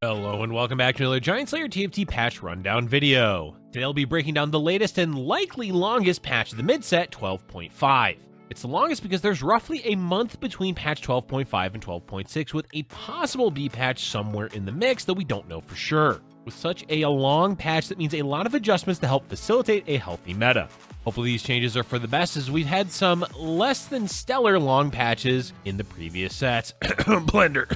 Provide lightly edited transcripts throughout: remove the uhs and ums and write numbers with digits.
Hello and welcome back to another Giant Slayer TFT patch rundown video. Today I'll be breaking down the latest and likely longest patch of the mid-set, 12.5. It's the longest because there's roughly a month between patch 12.5 and 12.6 with a possible B patch somewhere in the mix, though we don't know for sure. With such a long patch, that means a lot of adjustments to help facilitate a healthy meta. Hopefully these changes are for the best, as we've had some less than stellar long patches in the previous sets. Blender.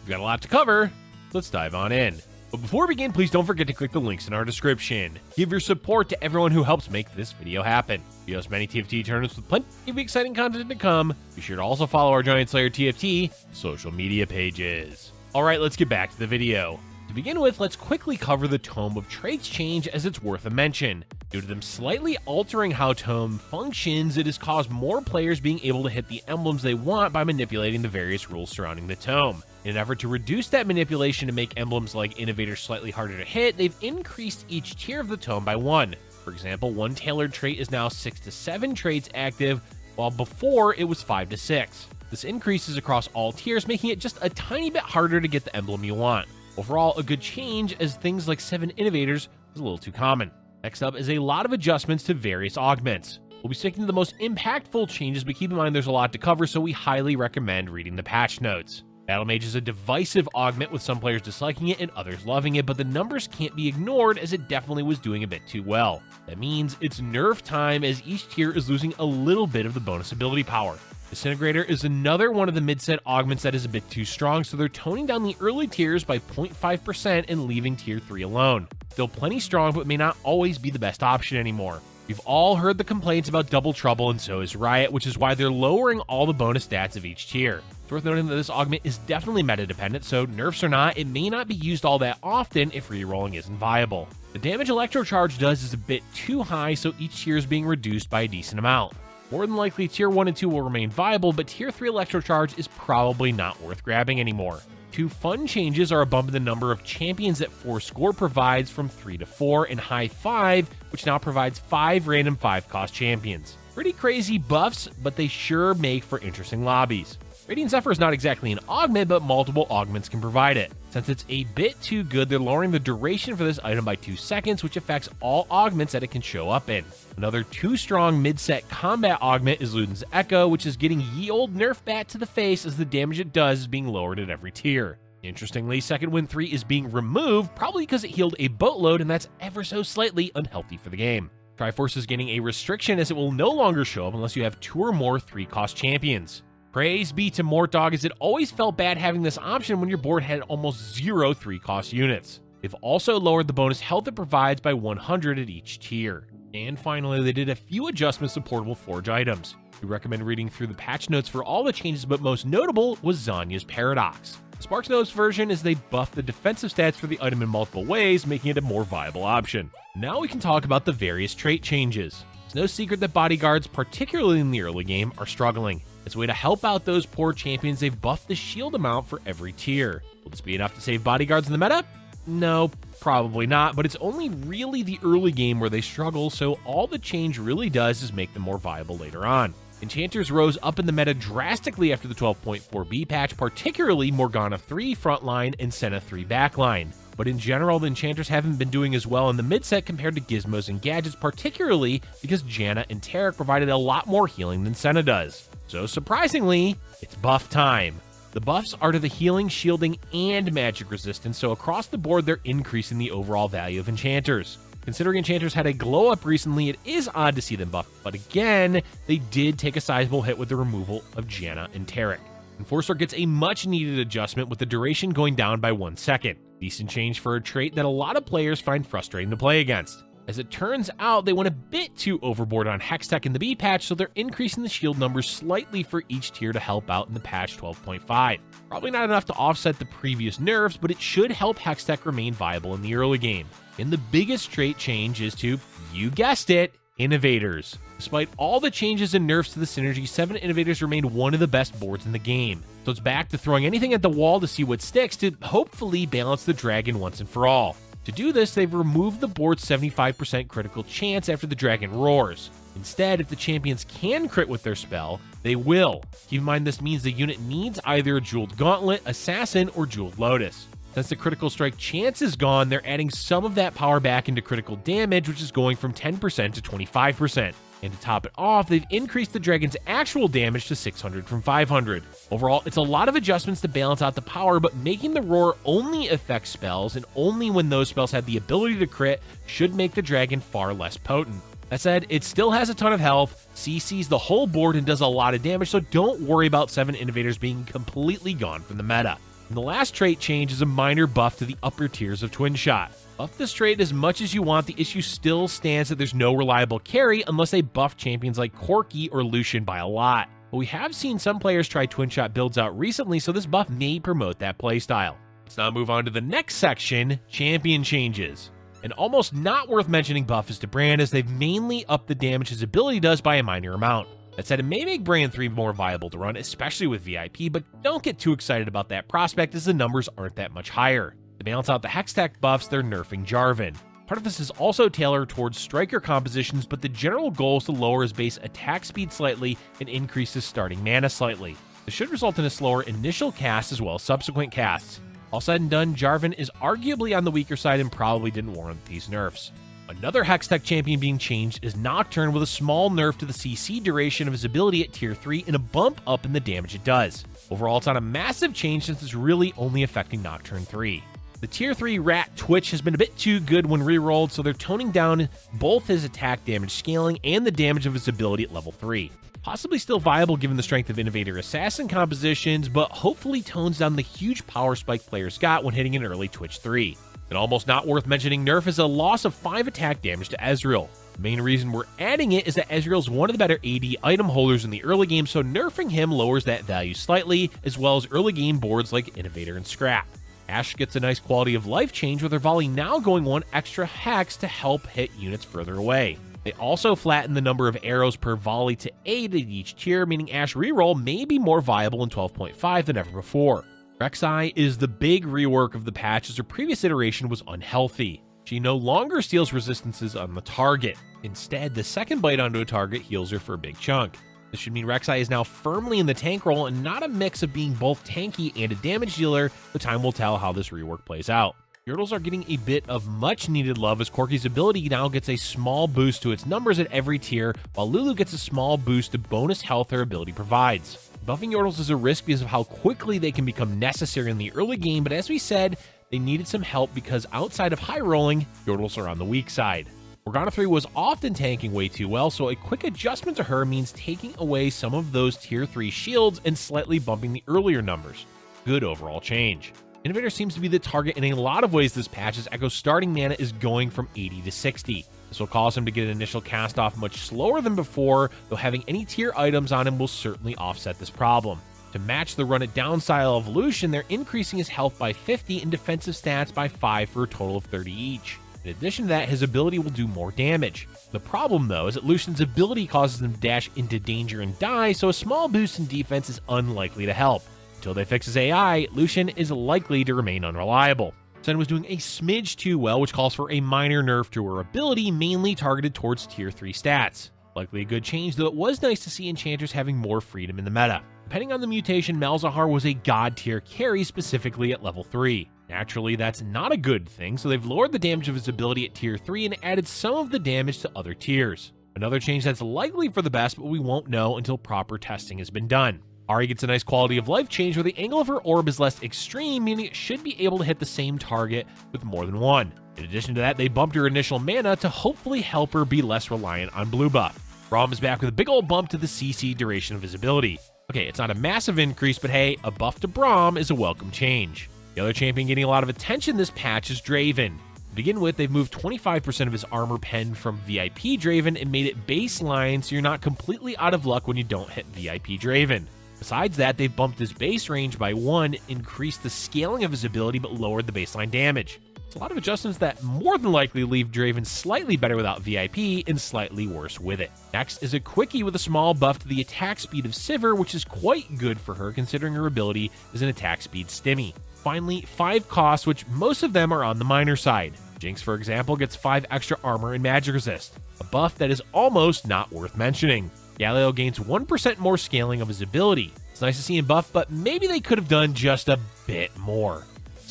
We've got a lot to cover. Let's dive on in. But before we begin, please don't forget to click the links in our description. Give your support to everyone who helps make this video happen. We host many TFT tournaments with plenty of exciting content to come. Be sure to also follow our Giant Slayer TFT social media pages. Alright, let's get back to the video. To begin with, let's quickly cover the Tome of Traits change, as it's worth a mention. Due to them slightly altering how Tome functions, it has caused more players being able to hit the emblems they want by manipulating the various rules surrounding the Tome. In an effort to reduce that manipulation and make emblems like Innovators slightly harder to hit, they've increased each tier of the Tome by 1. For example, one tailored trait is now 6 to 7 traits active, while before it was 5 to 6. This increases across all tiers, making it just a tiny bit harder to get the emblem you want. Overall, a good change, as things like 7 Innovators is a little too common. Next up is a lot of adjustments to various augments. We'll be sticking to the most impactful changes, but keep in mind there's a lot to cover, so we highly recommend reading the patch notes. Battle Mage is a divisive augment, with some players disliking it and others loving it, but the numbers can't be ignored, as it definitely was doing a bit too well. That means it's nerf time, as each tier is losing a little bit of the bonus ability power. Disintegrator is another one of the mid-set augments that is a bit too strong, so they're toning down the early tiers by 0.5% and leaving tier 3 alone. Still plenty strong, but may not always be the best option anymore. We've all heard the complaints about Double Trouble, and so is Riot, which is why they're lowering all the bonus stats of each tier. It's worth noting that this augment is definitely meta-dependent, so nerfs or not, it may not be used all that often if rerolling isn't viable. The damage Electrocharge does is a bit too high, so each tier is being reduced by a decent amount. More than likely, tier 1 and 2 will remain viable, but tier 3 Electrocharge is probably not worth grabbing anymore. Two fun changes are a bump in the number of champions that 4 score provides from 3 to 4, and High 5, which now provides 5 random 5-cost champions. Pretty crazy buffs, but they sure make for interesting lobbies. Radiant Zephyr is not exactly an augment, but multiple augments can provide it. Since it's a bit too good, they're lowering the duration for this item by 2 seconds, which affects all augments that it can show up in. Another too strong mid-set combat augment is Luden's Echo, which is getting ye old nerf bat to the face, as the damage it does is being lowered at every tier. Interestingly, Second Wind 3 is being removed, probably because it healed a boatload, and that's ever so slightly unhealthy for the game. Triforce is getting a restriction, as it will no longer show up unless you have 2 or more 3-cost champions. Praise be to Mortdog, as it always felt bad having this option when your board had almost 0 3-cost units. They've also lowered the bonus health it provides by 100 at each tier. And finally, they did a few adjustments to portable forge items. We recommend reading through the patch notes for all the changes, but most notable was Zanya's Paradox. The Sparks Notes version is they buffed the defensive stats for the item in multiple ways, making it a more viable option. Now we can talk about the various trait changes. It's no secret that bodyguards, particularly in the early game, are struggling. As a way to help out those poor champions, they've buffed the shield amount for every tier. Will this be enough to save bodyguards in the meta? No, probably not, but it's only really the early game where they struggle, so all the change really does is make them more viable later on. Enchanters rose up in the meta drastically after the 12.4b patch, particularly Morgana 3 frontline and Senna 3 backline. But in general, the Enchanters haven't been doing as well in the mid-set compared to Gizmos and Gadgets, particularly because Janna and Taric provided a lot more healing than Senna does. So surprisingly, it's buff time. The buffs are to the healing, shielding, and magic resistance, so across the board they're increasing the overall value of Enchanters. Considering Enchanters had a glow up recently, it is odd to see them buffed, but again, they did take a sizable hit with the removal of Janna and Taric. Enforcer gets a much needed adjustment, with the duration going down by 1 second. Decent change for a trait that a lot of players find frustrating to play against. As it turns out, they went a bit too overboard on Hextech in the B patch, so they're increasing the shield numbers slightly for each tier to help out in the patch 12.5. Probably not enough to offset the previous nerfs, but it should help Hextech remain viable in the early game. And the biggest trait change is to, you guessed it, Innovators. Despite all the changes and nerfs to the synergy, 7 Innovators remained one of the best boards in the game. So it's back to throwing anything at the wall to see what sticks to hopefully balance the dragon once and for all. To do this, they've removed the board's 75% critical chance after the dragon roars. Instead, if the champions can crit with their spell, they will. Keep in mind this means the unit needs either a Jeweled Gauntlet, Assassin, or Jeweled Lotus. Since the critical strike chance is gone, they're adding some of that power back into critical damage, which is going from 10% to 25%. And to top it off, they've increased the dragon's actual damage to 600 from 500. Overall, it's a lot of adjustments to balance out the power, but making the roar only affect spells, and only when those spells have the ability to crit, should make the dragon far less potent. That said, it still has a ton of health, CCs the whole board, and does a lot of damage, so don't worry about 7 Innovators being completely gone from the meta. And the last trait change is a minor buff to the upper tiers of Twin Shot. Buff this trait as much as you want, the issue still stands that there's no reliable carry unless they buff champions like Corki or Lucian by a lot. But we have seen some players try Twin Shot builds out recently, so this buff may promote that playstyle. Let's now move on to the next section, champion changes. An almost not worth mentioning buff is to Brand, as they've mainly upped the damage his ability does by a minor amount. That said, it may make Brand 3 more viable to run, especially with VIP, but don't get too excited about that prospect as the numbers aren't that much higher. To balance out the Hextech buffs, they're nerfing Jarvan. Part of this is also tailored towards striker compositions, but the general goal is to lower his base attack speed slightly and increase his starting mana slightly. This should result in a slower initial cast as well as subsequent casts. All said and done, Jarvan is arguably on the weaker side and probably didn't warrant these nerfs. Another Hextech champion being changed is Nocturne, with a small nerf to the CC duration of his ability at tier 3 and a bump up in the damage it does. Overall, it's not a massive change since it's really only affecting Nocturne 3. The tier 3 Rat Twitch has been a bit too good when rerolled, so they're toning down both his attack damage scaling and the damage of his ability at level 3. Possibly still viable given the strength of Innovator Assassin compositions, but hopefully tones down the huge power spike players got when hitting an early Twitch 3. An almost not worth mentioning nerf is a loss of 5 attack damage to Ezreal. The main reason we're adding it is that Ezreal's one of the better AD item holders in the early game, so nerfing him lowers that value slightly, as well as early game boards like Innovator and Scrap. Ashe gets a nice quality of life change, with her volley now going 1 extra hex to help hit units further away. They also flatten the number of arrows per volley to 8 at each tier, meaning Ashe reroll may be more viable in 12.5 than ever before. Rek'Sai is the big rework of the patch, as her previous iteration was unhealthy. She no longer steals resistances on the target. Instead, the second bite onto a target heals her for a big chunk. This should mean Rek'Sai is now firmly in the tank role and not a mix of being both tanky and a damage dealer. The time will tell how this rework plays out. Yordles are getting a bit of much needed love, as Corki's ability now gets a small boost to its numbers at every tier, while Lulu gets a small boost to bonus health her ability provides. Buffing Yordles is a risk because of how quickly they can become necessary in the early game, but as we said, they needed some help because outside of high rolling, Yordles are on the weak side. Morgana 3 was often tanking way too well, so a quick adjustment to her means taking away some of those tier 3 shields and slightly bumping the earlier numbers. Good overall change. Innovator seems to be the target in a lot of ways this patch, as Echo's starting mana is going from 80 to 60. This will cause him to get an initial cast off much slower than before, though having any tier items on him will certainly offset this problem. To match the run it down style evolution, they're increasing his health by 50 and defensive stats by 5 for a total of 30 each. In addition to that, his ability will do more damage. The problem, though, is that Lucian's ability causes him to dash into danger and die, so a small boost in defense is unlikely to help. Until they fix his AI, Lucian is likely to remain unreliable. Sen was doing a smidge too well, which calls for a minor nerf to her ability, mainly targeted towards tier 3 stats. Likely a good change, though it was nice to see enchanters having more freedom in the meta. Depending on the mutation, Malzahar was a god tier carry, specifically at level 3. Naturally, that's not a good thing, so they've lowered the damage of his ability at tier 3 and added some of the damage to other tiers. Another change that's likely for the best, but we won't know until proper testing has been done. Ahri gets a nice quality of life change where the angle of her orb is less extreme, meaning it should be able to hit the same target with more than one. In addition to that, they bumped her initial mana to hopefully help her be less reliant on blue buff. Braum is back with a big old bump to the CC duration of his ability. Okay, it's not a massive increase, but hey, a buff to Braum is a welcome change. The other champion getting a lot of attention this patch is Draven. To begin with, they've moved 25% of his armor pen from VIP Draven and made it baseline, so you're not completely out of luck when you don't hit VIP Draven. Besides that, they've bumped his base range by 1, increased the scaling of his ability, but lowered the baseline damage. It's a lot of adjustments that more than likely leave Draven slightly better without VIP and slightly worse with it. Next is a quickie with a small buff to the attack speed of Sivir, which is quite good for her considering her ability is an attack speed stimmy. Finally, 5 costs, which most of them are on the minor side. Jinx, for example, gets 5 extra armor and magic resist, a buff that is almost not worth mentioning. Galileo gains 1% more scaling of his ability. It's nice to see him buff, but maybe they could have done just a bit more.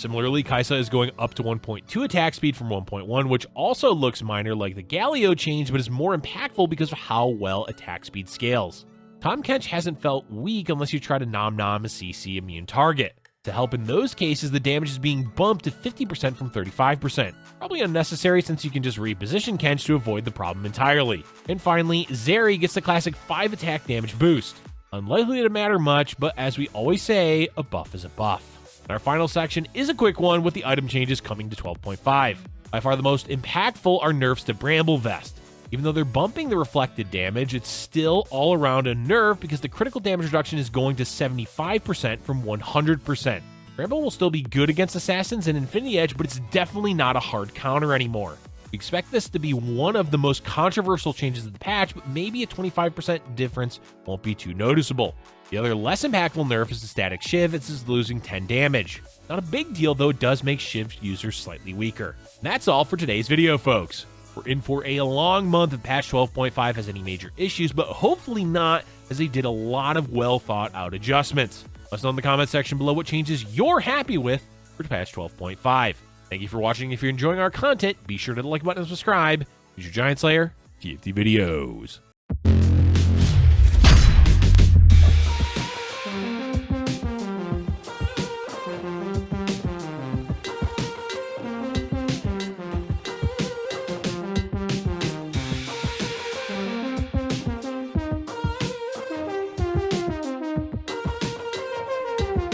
Similarly, Kaisa is going up to 1.2 attack speed from 1.1, which also looks minor like the Galio change, but is more impactful because of how well attack speed scales. Tahm Kench hasn't felt weak unless you try to nom a CC immune target. To help in those cases, the damage is being bumped to 50% from 35%. Probably unnecessary since you can just reposition Kench to avoid the problem entirely. And finally, Zeri gets the classic 5 attack damage boost. Unlikely to matter much, but as we always say, a buff is a buff. And our final section is a quick one with the item changes coming to 12.5. By far the most impactful are nerfs to Bramble Vest. Even though they're bumping the reflected damage, it's still all around a nerf because the critical damage reduction is going to 75% from 100%. Bramble will still be good against Assassins and Infinity Edge, but it's definitely not a hard counter anymore. We expect this to be one of the most controversial changes of the patch, but maybe a 25% difference won't be too noticeable. The other less impactful nerf is the static Shiv. It's losing 10 damage. Not a big deal, though it does make Shiv users slightly weaker. And that's all for today's video, folks. We're in for a long month if patch 12.5 has any major issues, but hopefully not, as they did a lot of well thought out adjustments. Let us know in the comment section below what changes you're happy with for patch 12.5. Thank you for watching. If you're enjoying our content, be sure to hit the like button and subscribe. Here's your Giant Slayer TFT videos.